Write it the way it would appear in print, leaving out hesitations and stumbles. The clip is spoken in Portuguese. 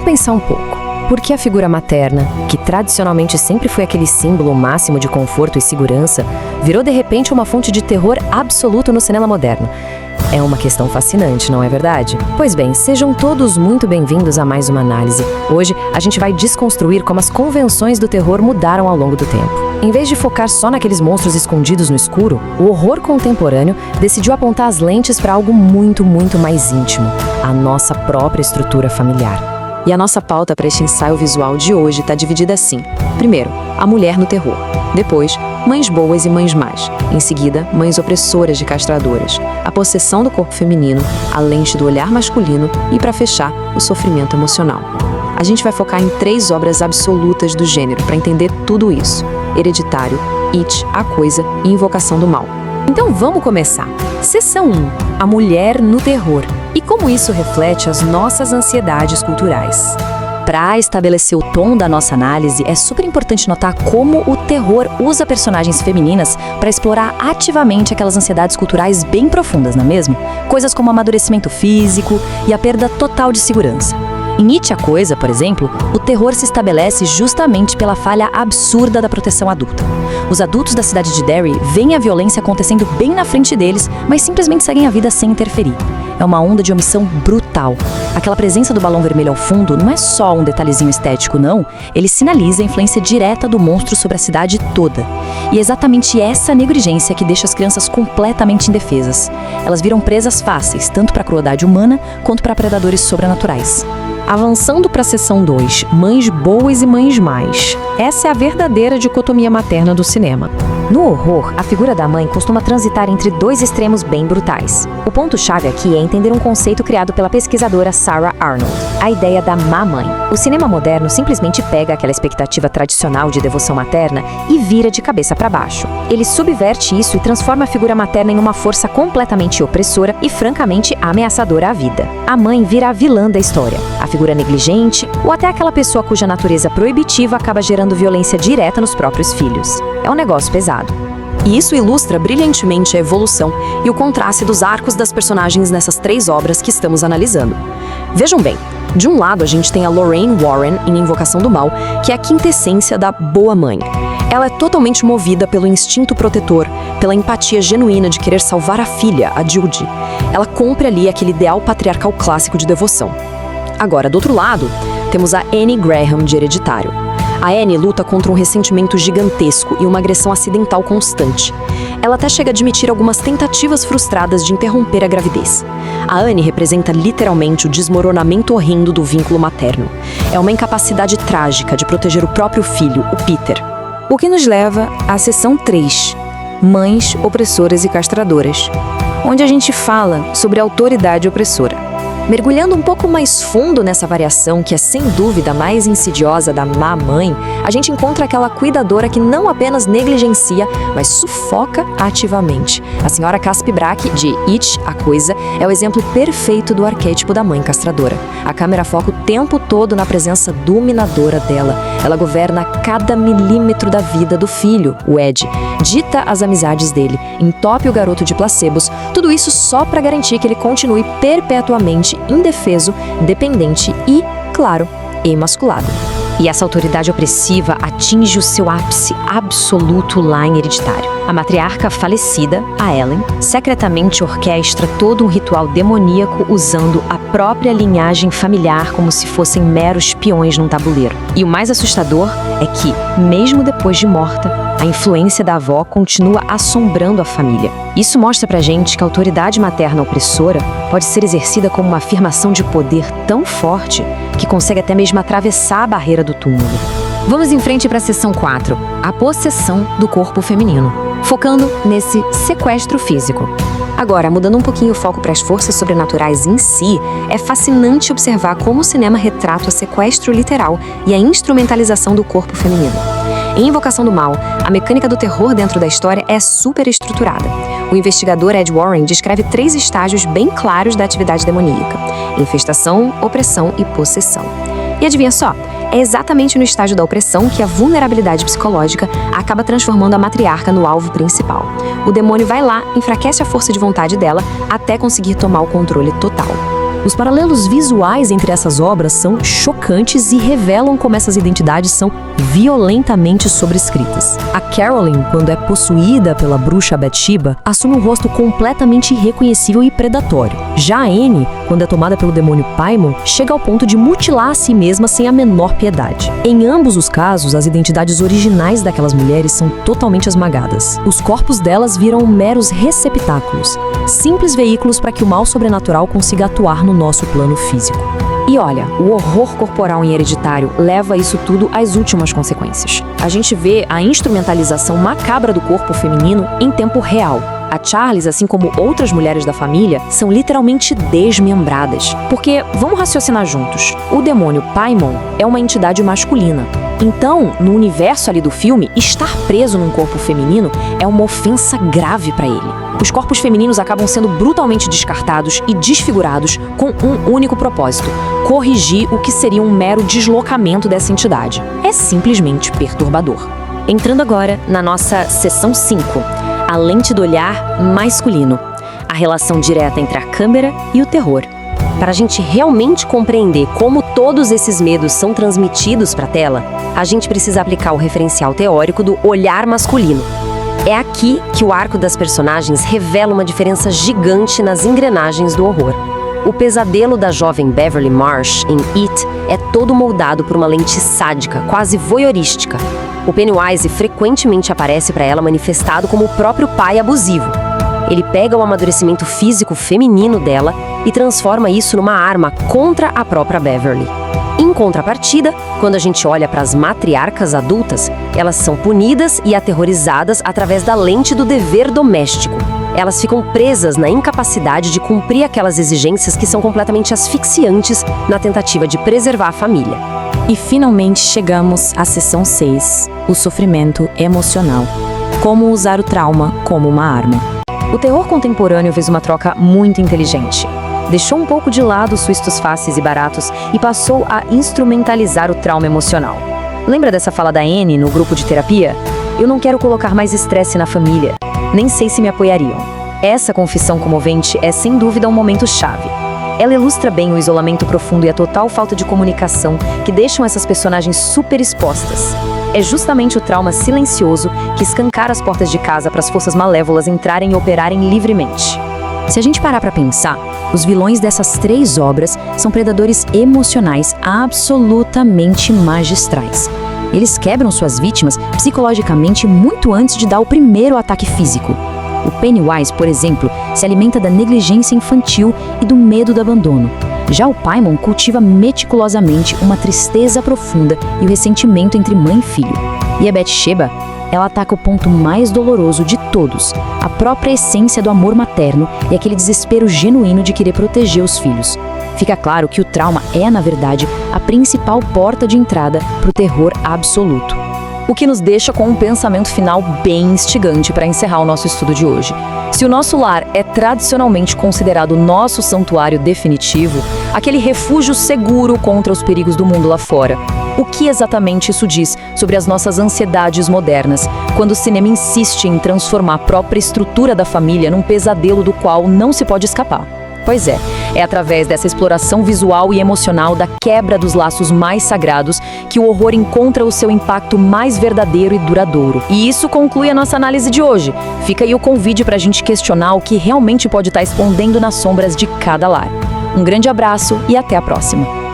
pensar um pouco. Por que a figura materna, que tradicionalmente sempre foi aquele símbolo máximo de conforto e segurança, virou de repente uma fonte de terror absoluto no cinema moderno? É uma questão fascinante, não é verdade? Pois bem, sejam todos muito bem-vindos a mais uma análise. Hoje, a gente vai desconstruir como as convenções do terror mudaram ao longo do tempo. Em vez de focar só naqueles monstros escondidos no escuro, o horror contemporâneo decidiu apontar as lentes para algo muito mais íntimo: a nossa própria estrutura familiar. E a nossa pauta para este ensaio visual de hoje está dividida assim. Primeiro, a mulher no terror. Depois, mães boas e mães más. Em seguida, mães opressoras e castradoras. A possessão do corpo feminino, a lente do olhar masculino e, para fechar, o sofrimento emocional. A gente vai focar em 3 obras absolutas do gênero para entender tudo isso: Hereditário, It, A Coisa e Invocação do Mal. Então vamos começar. Seção 1. A mulher no terror. E como isso reflete as nossas ansiedades culturais. Para estabelecer o tom da nossa análise, é super importante notar como o terror usa personagens femininas para explorar ativamente aquelas ansiedades culturais bem profundas, não é mesmo? Coisas como amadurecimento físico e a perda total de segurança. Em It, A Coisa, por exemplo, o terror se estabelece justamente pela falha absurda da proteção adulta. Os adultos da cidade de Derry veem a violência acontecendo bem na frente deles, mas simplesmente seguem a vida sem interferir. É uma onda de omissão brutal. Aquela presença do balão vermelho ao fundo não é só um detalhezinho estético, não. Ele sinaliza a influência direta do monstro sobre a cidade toda. E é exatamente essa negligência que deixa as crianças completamente indefesas. Elas viram presas fáceis, tanto para a crueldade humana quanto para predadores sobrenaturais. Avançando para a seção 2, mães boas e mães más. Essa é a verdadeira dicotomia materna do cinema. No horror, a figura da mãe costuma transitar entre 2 extremos bem brutais. O ponto-chave aqui é entender um conceito criado pela pesquisadora Sarah Arnold, a ideia da má-mãe. O cinema moderno simplesmente pega aquela expectativa tradicional de devoção materna e vira de cabeça para baixo. Ele subverte isso e transforma a figura materna em uma força completamente opressora e francamente ameaçadora à vida. A mãe vira a vilã da história, a figura negligente ou até aquela pessoa cuja natureza proibitiva acaba gerando violência direta nos próprios filhos. É um negócio pesado. E isso ilustra brilhantemente a evolução e o contraste dos arcos das personagens nessas 3 obras que estamos analisando. Vejam bem, de um lado a gente tem a Lorraine Warren em Invocação do Mal, que é a quintessência da boa mãe. Ela é totalmente movida pelo instinto protetor, pela empatia genuína de querer salvar a filha, a Judy. Ela cumpre ali aquele ideal patriarcal clássico de devoção. Agora, do outro lado, temos a Annie Graham de Hereditário. A Annie luta contra um ressentimento gigantesco e uma agressão acidental constante. Ela até chega a admitir algumas tentativas frustradas de interromper a gravidez. A Annie representa literalmente o desmoronamento horrendo do vínculo materno. É uma incapacidade trágica de proteger o próprio filho, o Peter. O que nos leva à seção 3, Mães opressoras e castradoras, onde a gente fala sobre a autoridade opressora. Mergulhando um pouco mais fundo nessa variação, que é sem dúvida a mais insidiosa da má-mãe, a gente encontra aquela cuidadora que não apenas negligencia, mas sufoca ativamente. A senhora Caspi Brack, de It, A Coisa, é o exemplo perfeito do arquétipo da mãe castradora. A câmera foca o tempo todo na presença dominadora dela. Ela governa cada milímetro da vida do filho, o Ed, dita as amizades dele, entope o garoto de placebos, tudo isso só para garantir que ele continue perpetuamente indefeso, dependente e, claro, emasculado. E essa autoridade opressiva atinge o seu ápice absoluto lá em Hereditário. A matriarca falecida, a Ellen, secretamente orquestra todo um ritual demoníaco usando a própria linhagem familiar como se fossem meros peões num tabuleiro. E o mais assustador é que, mesmo depois de morta, a influência da avó continua assombrando a família. Isso mostra pra gente que a autoridade materna opressora pode ser exercida como uma afirmação de poder tão forte que consegue até mesmo atravessar a barreira do túmulo. Vamos em frente para a seção 4, a possessão do corpo feminino, focando nesse sequestro físico. Agora, mudando um pouquinho o foco para as forças sobrenaturais em si, é fascinante observar como o cinema retrata o sequestro literal e a instrumentalização do corpo feminino. Em Invocação do Mal, a mecânica do terror dentro da história é super estruturada. O investigador Ed Warren descreve 3 estágios bem claros da atividade demoníaca: infestação, opressão e possessão. E adivinha só? É exatamente no estágio da opressão que a vulnerabilidade psicológica acaba transformando a matriarca no alvo principal. O demônio vai lá, enfraquece a força de vontade dela até conseguir tomar o controle total. Os paralelos visuais entre essas obras são chocantes e revelam como essas identidades são violentamente sobrescritas. A Carolyn, quando é possuída pela bruxa Bathsheba, assume um rosto completamente irreconhecível e predatório. Já a Anne, quando é tomada pelo demônio Paimon, chega ao ponto de mutilar a si mesma sem a menor piedade. Em ambos os casos, as identidades originais daquelas mulheres são totalmente esmagadas. Os corpos delas viram meros receptáculos, simples veículos para que o mal sobrenatural consiga atuar no nosso plano físico. E olha, o horror corporal em Hereditário leva isso tudo às últimas consequências. A gente vê a instrumentalização macabra do corpo feminino em tempo real. A Charles, assim como outras mulheres da família, são literalmente desmembradas. Porque, vamos raciocinar juntos, o demônio Paimon é uma entidade masculina. Então, no universo ali do filme, estar preso num corpo feminino é uma ofensa grave para ele. Os corpos femininos acabam sendo brutalmente descartados e desfigurados com um único propósito: corrigir o que seria um mero deslocamento dessa entidade. É simplesmente perturbador. Entrando agora na nossa sessão 5, a lente do olhar masculino, a relação direta entre a câmera e o terror. Para a gente realmente compreender como todos esses medos são transmitidos para a tela, a gente precisa aplicar o referencial teórico do olhar masculino. É aqui que o arco das personagens revela uma diferença gigante nas engrenagens do horror. O pesadelo da jovem Beverly Marsh em It é todo moldado por uma lente sádica, quase voyeurística. O Pennywise frequentemente aparece para ela manifestado como o próprio pai abusivo. Ele pega o amadurecimento físico feminino dela e transforma isso numa arma contra a própria Beverly. Em contrapartida, quando a gente olha para as matriarcas adultas, elas são punidas e aterrorizadas através da lente do dever doméstico. Elas ficam presas na incapacidade de cumprir aquelas exigências que são completamente asfixiantes na tentativa de preservar a família. E finalmente chegamos à sessão 6, o sofrimento emocional. Como usar o trauma como uma arma. O terror contemporâneo fez uma troca muito inteligente. Deixou um pouco de lado os sustos fáceis e baratos e passou a instrumentalizar o trauma emocional. Lembra dessa fala da Anne no grupo de terapia? Eu não quero colocar mais estresse na família. Nem sei se me apoiariam. Essa confissão comovente é sem dúvida um momento-chave. Ela ilustra bem o isolamento profundo e a total falta de comunicação que deixam essas personagens super expostas. É justamente o trauma silencioso que escancara as portas de casa para as forças malévolas entrarem e operarem livremente. Se a gente parar para pensar, os vilões dessas 3 obras são predadores emocionais absolutamente magistrais. Eles quebram suas vítimas psicologicamente muito antes de dar o primeiro ataque físico. O Pennywise, por exemplo, se alimenta da negligência infantil e do medo do abandono. Já o Paimon cultiva meticulosamente uma tristeza profunda e o ressentimento entre mãe e filho. E a Bathsheba, ela ataca o ponto mais doloroso de todos, a própria essência do amor materno e aquele desespero genuíno de querer proteger os filhos. Fica claro que o trauma é, na verdade, a principal porta de entrada para o terror absoluto. O que nos deixa com um pensamento final bem instigante para encerrar o nosso estudo de hoje. Se o nosso lar é tradicionalmente considerado o nosso santuário definitivo, aquele refúgio seguro contra os perigos do mundo lá fora, o que exatamente isso diz sobre as nossas ansiedades modernas, quando o cinema insiste em transformar a própria estrutura da família num pesadelo do qual não se pode escapar? Pois é através dessa exploração visual e emocional da quebra dos laços mais sagrados que o horror encontra o seu impacto mais verdadeiro e duradouro. E isso conclui a nossa análise de hoje. Fica aí o convite para a gente questionar o que realmente pode estar escondendo nas sombras de cada lar. Um grande abraço e até a próxima!